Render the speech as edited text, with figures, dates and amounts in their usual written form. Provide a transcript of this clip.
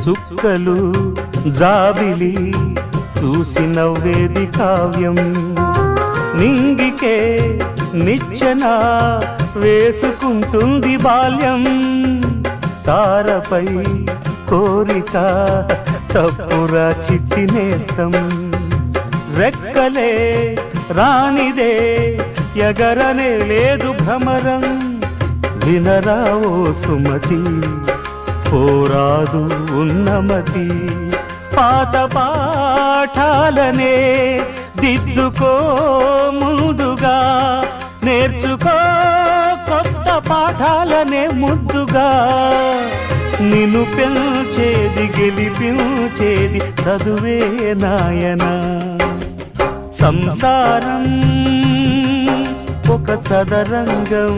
చుక్కలు జాబిలి చూసి నవ్వేది కావ్యం నింగికే నిచ్చెన వేసుకుంటుంది బాల్యం తారపై కోరిక తప్పురా చిట్టి నేస్తం రెక్కలే రానిదే ఎగరనే లేదు భ్రమరం వినరావో సుమతి పోరాదు ఉన్నమతి పాత పాఠాలనే దిద్దుకో ముందుగా నేర్చుకో కొత్త పాఠాలనే ముద్దుగా నిన్ను పెంచేది గెలిపించేది చదువే నాయనా సంసారం ఒక చదరంగం